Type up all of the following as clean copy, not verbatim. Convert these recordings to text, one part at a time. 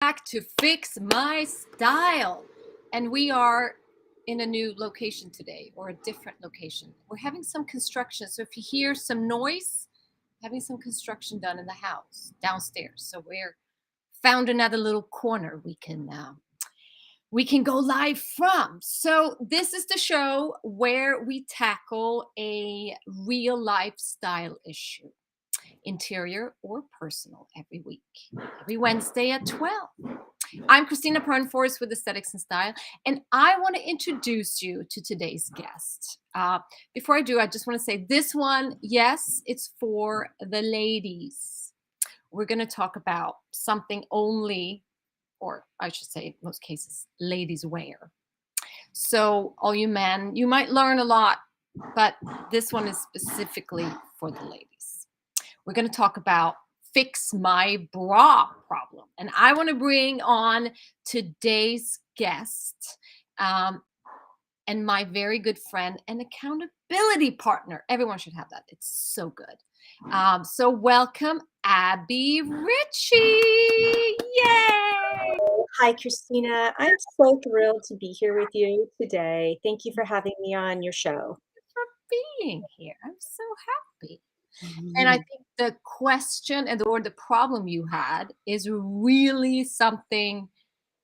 back to Fix My Style. And we are in a new location today, or a different location. We're having some construction. So if you hear some noise, having some construction done in the house downstairs. So we're found another little corner we can go live from. So this is the show where we tackle a real lifestyle issue, interior or personal, every week, every Wednesday at 12. I'm Christina Pernforce with Aesthetics and Style, and I want to introduce you to today's guest. Before I do, I just want to say this one, yes, it's for the ladies. We're going to talk about something only, or I should say, in most cases, ladies wear. So all you men, you might learn a lot, but this one is specifically for the ladies. We're going to talk about fix my bra problem. And I want to bring on today's guest and my very good friend and accountability partner. Everyone should have that. It's so good. So welcome, Abbie Richie. Yay! Hi, Christina. I'm so thrilled to be here with you today. Thank you for having me on your show. For being here. I'm so happy. And I think the question or the problem you had is really something,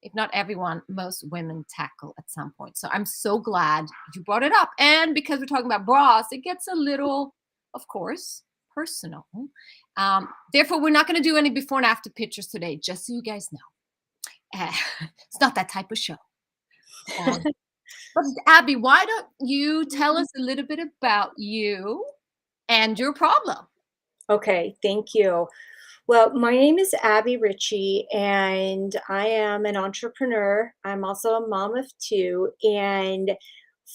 if not everyone, most women tackle at some point. So I'm so glad you brought it up. And because we're talking about bras, it gets a little, of course, personal. Therefore, we're not going to do any before and after pictures today, just so you guys know. It's not that type of show. But Abbie, why don't you tell us a little bit about you and your problem? Okay, thank you. Well, my name is Abbie Richie, and I am an entrepreneur. I'm also a mom of two, and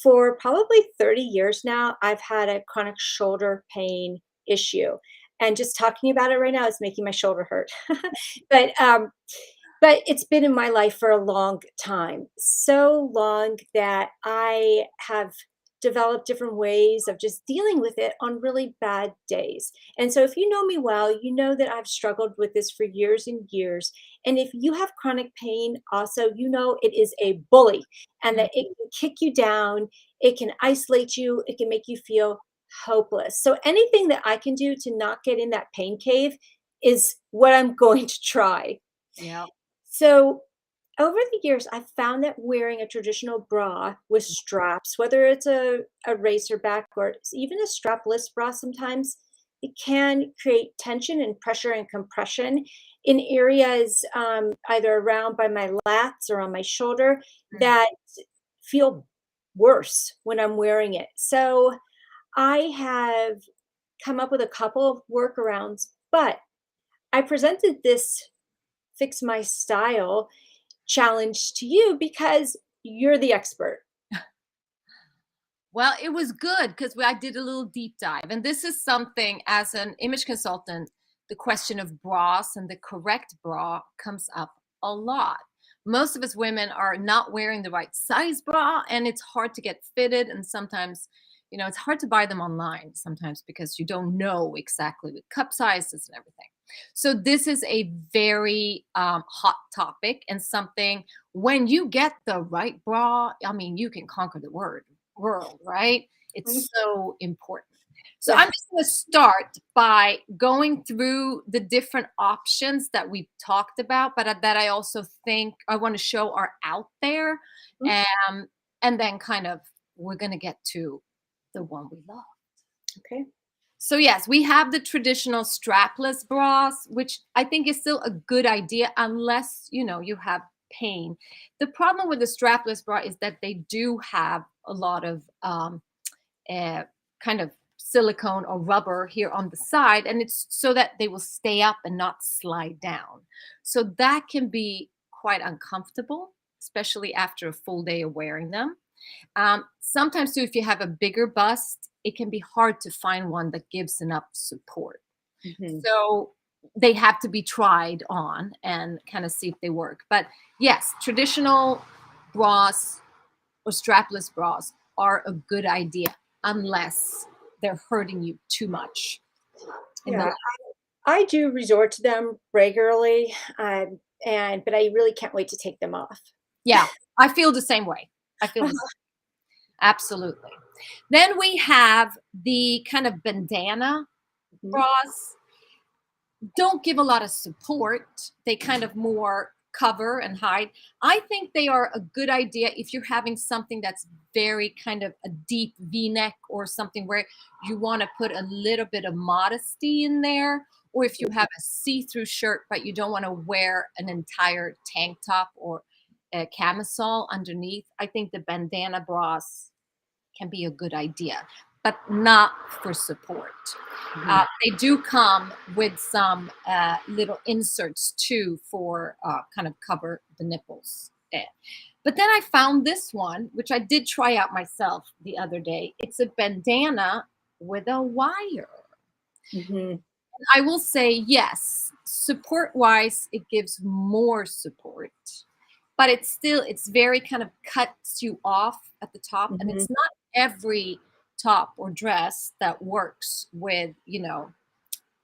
for probably 30 years now, I've had a chronic shoulder pain issue. And just talking about it right now is making my shoulder hurt. But but it's been in my life for a long time, so long that I have developed different ways of just dealing with it on really bad days. And so if you know me well, you know that I've struggled with this for years and years. And if you have chronic pain, also, you know it is a bully and that it can kick you down, it can isolate you, it can make you feel hopeless. So anything that I can do to not get in that pain cave is what I'm going to try. Yeah. So over the years, I've found that wearing a traditional bra with straps, whether it's a racer back or even a strapless bra sometimes, it can create tension and pressure and compression in areas either around by my lats or on my shoulder that feel worse when I'm wearing it. So I have come up with a couple of workarounds, but I presented this Fix My Style challenge to you because you're the expert. Well, it was good because I did a little deep dive. And this is something, as an image consultant, the question of bras and the correct bra comes up a lot. Most of us women are not wearing the right size bra, and it's hard to get fitted. And sometimes, it's hard to buy them online sometimes because you don't know exactly the cup sizes and everything. So this is a very hot topic, and something, when you get the right bra, I mean, you can conquer the world, right? It's so important. So I'm just going to start by going through the different options that we've talked about, but that I also think I want to show are out there. And then kind of we're going to get to the one we love. Okay. So yes, we have the traditional strapless bras, which I think is still a good idea unless, you have pain. The problem with the strapless bra is that they do have a lot of kind of silicone or rubber here on the side, and it's so that they will stay up and not slide down. So that can be quite uncomfortable, especially after a full day of wearing them. Sometimes too, if you have a bigger bust, it can be hard to find one that gives enough support. So they have to be tried on and kind of see if they work. But yes, traditional bras or strapless bras are a good idea unless they're hurting you too much. Yeah, I do resort to them regularly. but I really can't wait to take them off. Yeah, I feel the same way. I feel the same. Absolutely. Then we have the kind of bandana Mhm, bras. Don't give a lot of support. They kind of more cover and hide. I think they are a good idea if you're having something that's very kind of a deep V-neck or something where you want to put a little bit of modesty in there, or if you have a see-through shirt but you don't want to wear an entire tank top or a camisole underneath. I think the bandana bras can be a good idea, but not for support. mhm. They do come with some little inserts too for kind of cover the nipples. But then I found this one, which I did try out myself the other day. It's a bandana with a wire. Mhm. I will say yes, support wise, it gives more support, but it's very kind of cuts you off at the top, and Mhm. it's not every top or dress that works with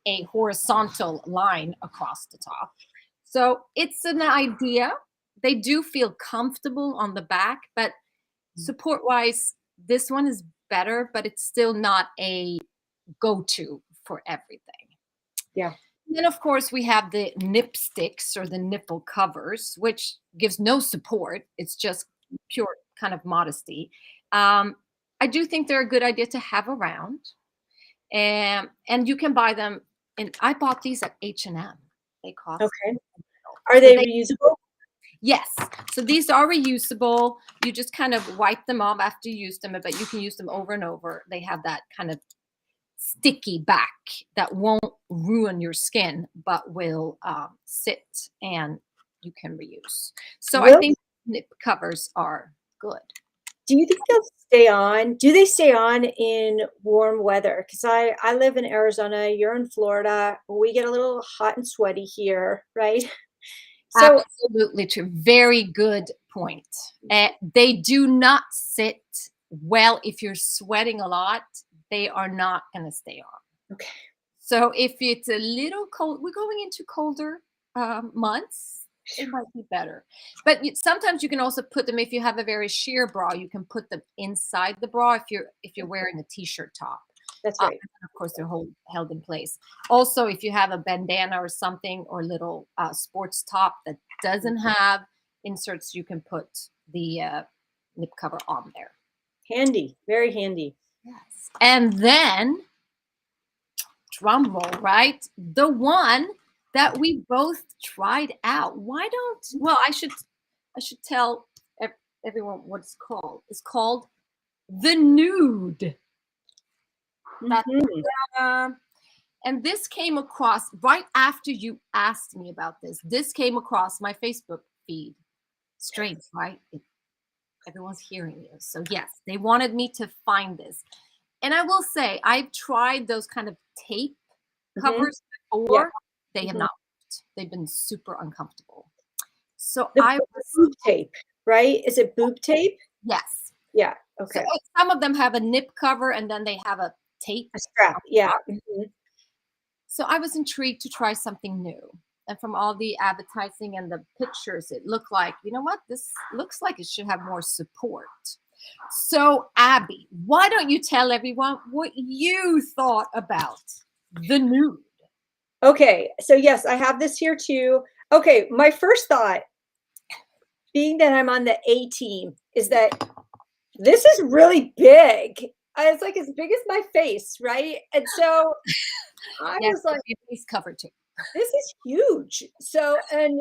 a horizontal line across the top. So it's an idea. They do feel comfortable on the back, but support wise, this one is better, but it's still not a go to for everything. Yeah. Then, of course, we have the nip sticks or the nipple covers, which gives no support. It's just pure kind of modesty. Um, I do think they're a good idea to have around, and you can buy them. And I bought these at H&M. They cost Okay. Are so they they reusable? yes. So these are reusable. You just kind of wipe them off after you use them, but you can use them over and over. They have that kind of sticky back that won't ruin your skin but will sit and you can reuse. So I Will think nip covers are good. Do you think they'll stay on? Do they stay on in warm weather? Because I live in Arizona, you're in Florida, we get a little hot and sweaty here, right? So Absolutely true. Very good point. They do not sit well if you're sweating a lot. They are not going to stay on. okay. So if it's a little cold, we're going into colder months. It might be better, but sometimes you can also put them if you have a very sheer bra. You can put them inside the bra if you're wearing a t-shirt top. That's right. And of course, they're held in place. Also, if you have a bandana or something or little sports top that doesn't have inserts, you can put the nip cover on there. Handy, very handy. Yes, and then drum roll, right? The one that we both tried out. Why don't well, I should tell everyone what it's called. It's called the nude. That Mhm. and this came across right after you asked me about this. This came across my Facebook feed. Strange, right? Everyone's hearing you. So yes, they wanted me to find this. And I will say I've tried those kind of tape Mhm. covers Yeah. before. They have Mhm. not worked. They've been super uncomfortable. So The I the was boob tape, right? Is it boob tape? yes. Yeah, So okay. some of them have a nip cover and then they have a tape A strap, on yeah. top. Mhm. So I was intrigued to try something new. And from all the advertising and the pictures, it looked like, you know what? This looks like it should have more support. So, Abby, why don't you tell everyone what you thought about the nude? Okay, so yes, I have this here too. Okay, my first thought, being that I'm on the A team, is that this is really big. It's like as big as my face, right? And so I Yes, was like, your face cover too. this is huge. So and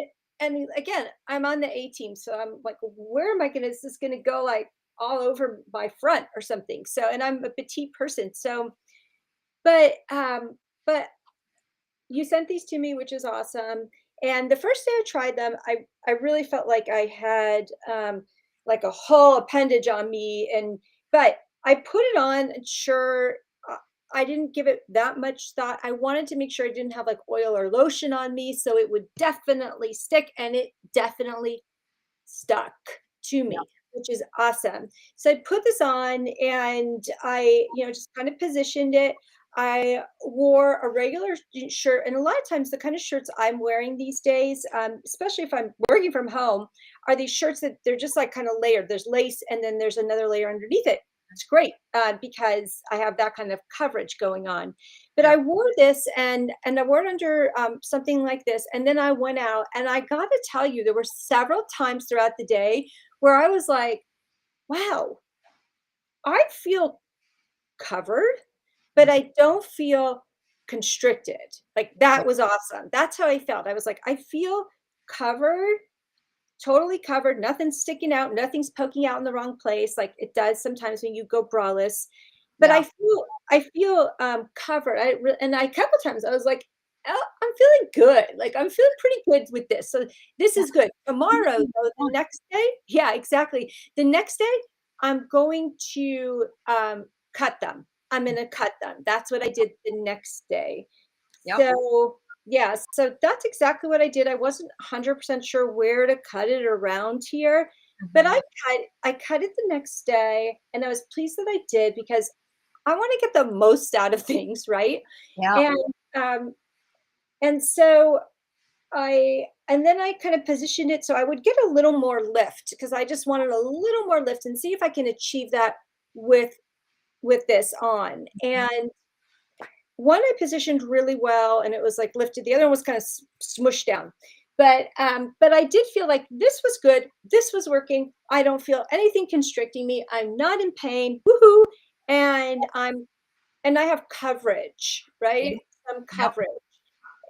again, I'm on the A team, so I'm like, where am I gonna is this gonna go like all over my front or something? So and I'm a petite person. So but you sent these to me, which is awesome. And the first day I tried them, I really felt like I had like a whole appendage on me, and but I put it on, and sure, uh, I didn't give it that much thought. I wanted to make sure I didn't have like oil or lotion on me, so it would definitely stick, and it definitely stuck to Yeah. me, which is awesome. So I put this on, and I, just kind of positioned it. I wore a regular shirt, and a lot of times the kind of shirts I'm wearing these days, especially if I'm working from home, are these shirts that they're just like kind of layered. There's lace, and then there's another layer underneath it. It's great because I have that kind of coverage going on. But I Yeah. wore this, and I wore it under something like this, and then I went out, and I got to tell you, there were several times throughout the day where I was like, "Wow, I feel covered, but Mhm. I don't feel constricted." Like, Yeah. that was awesome. That's how I felt. I was like, "I feel covered, totally covered, nothing's sticking out, nothing's poking out in the wrong place," like it does sometimes when you go braless. But Yeah. I feel, covered. And I a couple times I was like, "Oh, I'm feeling good. Like, I'm feeling pretty good with this. So this Yeah. is good." Tomorrow, Mhm. though, the Oh, next day, yeah, exactly. The next day, I'm going to, cut them. I'm gonna cut them. That's what I did the next day. yep. So, yeah, so that's exactly what I did. I wasn't 100% sure where to cut it around here, but Mhm. I cut it the next day, and I was pleased that I did because I wanna get the most out of things, right? Yep. And, um, and so and then I kind of positioned it so I would get a little more lift because I just wanted a little more lift and see if I can achieve that with this on. Mhm. And one I positioned really well and it was like lifted. The other one was kind of smushed down. But I did feel like this was good. This was working. I don't feel anything constricting me. I'm not in pain. Woohoo! And I have coverage, Yeah. right? Some Yep. coverage.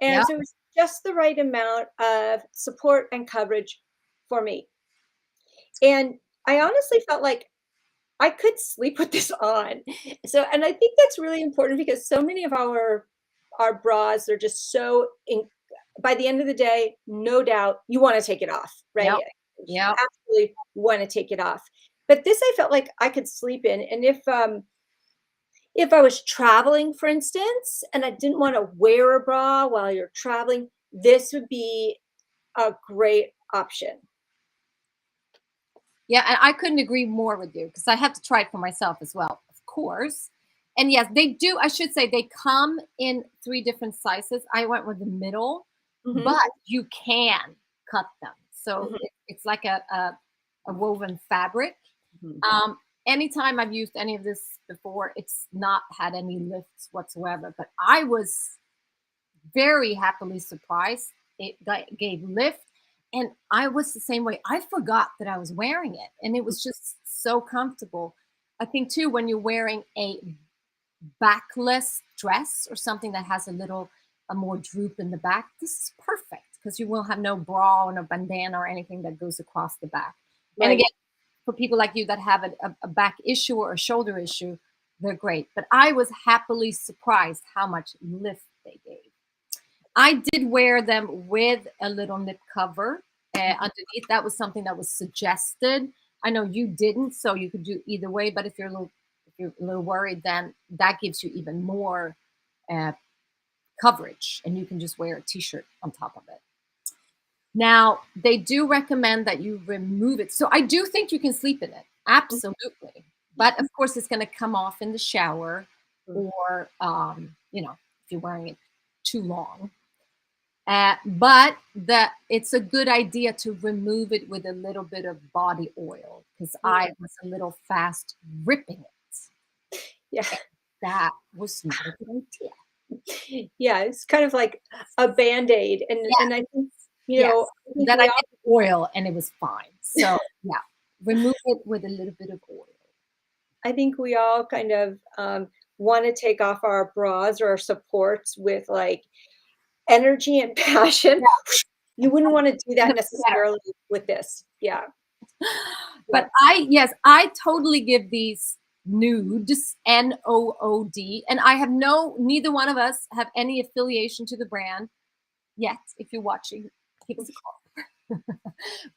And Yep. so it was just the right amount of support and coverage for me. And I honestly felt like I could sleep with this on. So, and I think that's really important because so many of our bras are just so by the end of the day, no doubt you want to take it off, right? Yep. You Yep. absolutely want to take it off. But this I felt like I could sleep in. And if I was traveling, for instance, and I didn't want to wear a bra while you're traveling, this would be a great option. Yeah, and I couldn't agree more with you because I had to try it for myself as well, of course. And yes, they do. I should say they come in three different sizes. I went with the middle, Hmm. but you can cut them. So Hmm. it's like a woven fabric. Hmm. Um, Anytime I've used any of this before, it's not had any lifts whatsoever. But I was very happily surprised. Gave lift, and I was the same way. I forgot that I was wearing it, and it was just so comfortable. I think too when you're wearing a backless dress or something that has a more droop in the back, this is perfect because you will have no bra or no bandana or anything that goes across the back. And again, Right. for people like you that have a back issue or a shoulder issue, they're great. But I was happily surprised how much lift they gave. I did wear them with a little nip cover underneath. That was something that was suggested. I know you didn't, so you could do either way. But if you're a little worried, then that gives you even more uh, coverage, and you can just wear a t-shirt on top of it. Now they do recommend that you remove it, so I do think you can sleep in it, absolutely. But of course, it's going to come off in the shower, Mhm. or if you're wearing it too long. But it's a good idea to remove it with a little bit of body oil because I was a little fast ripping it. Yeah. And that was not a good idea. Yeah, it's kind of like a Band-Aid, Yeah, and I think, yes. I think That I we did oil and it was fine. So yeah, remove it with a little bit of oil. kind of, wanna take off our bras or our supports with, like, energy and passion. Yeah, You wouldn't wanna do in that a sweater. necessarily with this. Yeah, But yeah. I totally give these nudes, NOOD, and I have neither one of us have any affiliation to the brand yet. If you're watching, give us a call.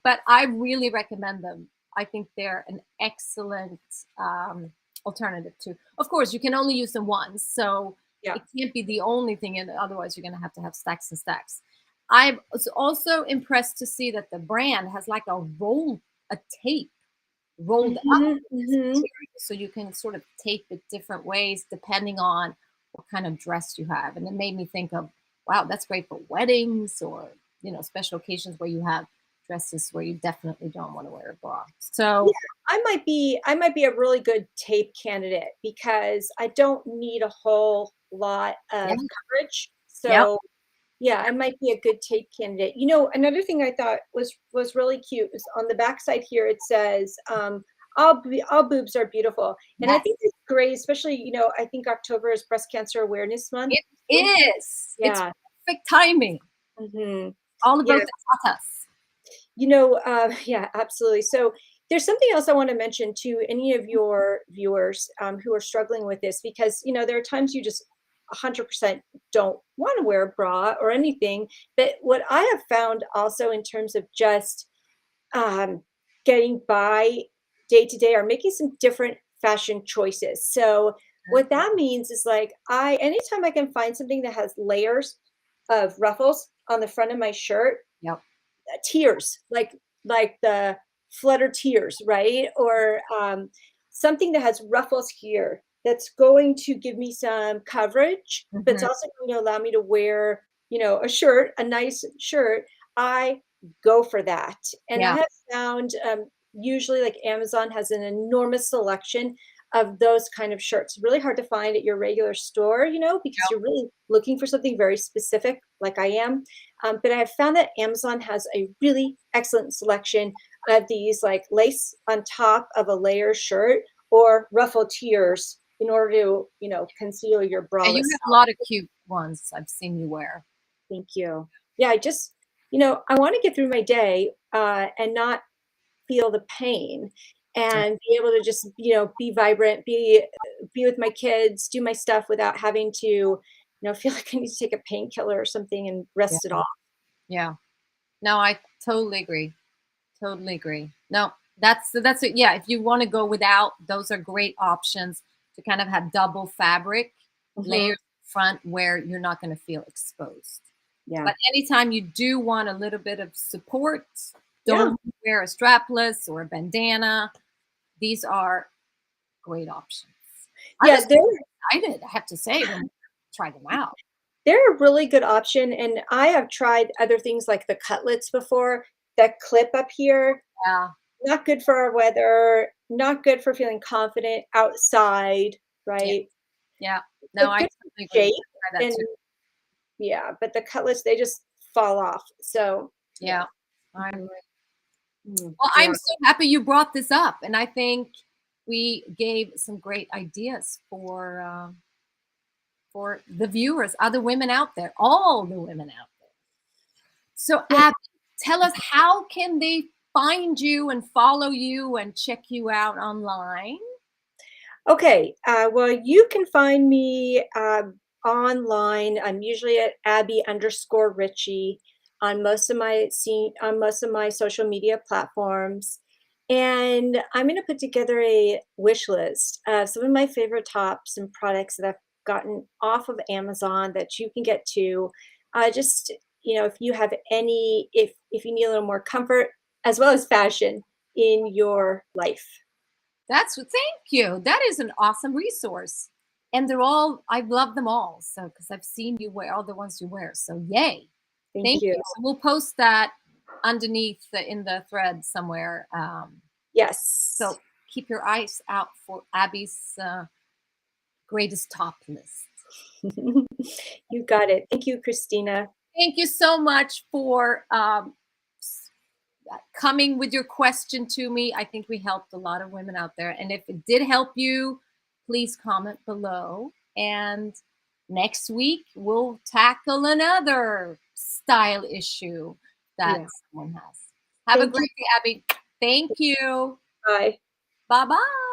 But I really recommend them. I think they're an excellent alternative to. Of course, you can only use them once, so Yeah. it can't be the only thing, and otherwise you're going to have stacks and stacks. I was also impressed to see that the brand has like a tape rolled up Mhm, this mhm. material, so you can sort of tape it different ways depending on what kind of dress you have. And it made me think of, wow, that's great for weddings or, special occasions where you have dresses where you definitely don't want to wear a bra. Yeah, So, I might be a really good tape candidate because I don't need a whole lot yeah, of coverage. yep, So yeah, I might be a good tape candidate. Another thing I thought was really cute is on the backside here it says, all boobs are beautiful. And I yes, think it's great, especially, I think October is Breast Cancer Awareness Month. it is. It's Yeah. perfect timing. Hmm. All Yeah. about the tatas. Yeah, absolutely. So there's something else I want to mention to any of your viewers who are struggling with this, because there are times you just 100% don't want to wear a bra or anything. But what I have found also in terms of just um, getting by day to day are making some different fashion choices. So what that means is like anytime I can find something that has layers of ruffles on the front of my shirt, Yep. tears, like the flutter tears, right? Or something that has ruffles here that's going to give me some coverage, but it's Hmm. also going to allow me to wear, a nice shirt. I go for that. And I Yeah. have found usually like Amazon has an enormous selection of those kind of shirts. Really hard to find at your regular store, because you're really looking for something very specific, like I am. But I have found that Amazon has a really excellent selection of these like lace on top of a layer shirt or ruffle tiers in order to, conceal your Yeah, you braless have a self. lot of cute ones I've seen you wear. Thank you. Yeah, I want to get through my day and not feel the pain Yeah. and be able to just, be vibrant, be with my kids, do my stuff without having to, feel like I need to take a painkiller or something and rest it Yeah. off. Yeah. No, I totally agree. Totally agree. No, that's it. Yeah, if you want to go without, those are great options to kind of have double fabric Mhm. layers front where you're not going to feel exposed. Yeah. But anytime you do want a little bit of support, Yeah. don't wear a strapless or a bandana. These are great options. I Yeah, was they're excited, I have to say, when I tried them out. they're a really good option, and I have tried other things like the cutlets before that clip up here. Yeah, Not good for our weather, not good for feeling confident outside, yeah, right? yeah. No, Like, I good totally for agree. shape Try that and too. yeah, but the cutlets, they just fall off. So, yeah. Yeah, I Mhm. agree. Mm, Well, I'm yeah. so happy you brought this up, and I think we gave some great ideas for the viewers, other women out there, all the women out there. So, Yeah. Abby, tell us, how can they find you and follow you and check you out online? Okay, well, you can find me online. I'm usually at Abbie_Richie on most of my social media platforms, and I'm going to put together a wish list of some of my favorite tops and products that I've gotten off of Amazon that you can get to. Just if you have if you need a little more comfort as well as fashion in your life. Thank you. That is an awesome resource. And I love them all. So, because I've seen you wear all the ones you wear. So, yay. Thank Thank you. you. So, we'll post that underneath in the thread somewhere. Yes. So, keep your eyes out for Abby's greatest top list. You got it. Thank you, Christina. Thank you so much for coming with your question to me. I think we helped a lot of women out there. And if it did help you, please comment below. And next week, we'll tackle another style issue that Yeah. someone has. Have a Thank you. great day, Abby. Thank you. Bye. Bye bye.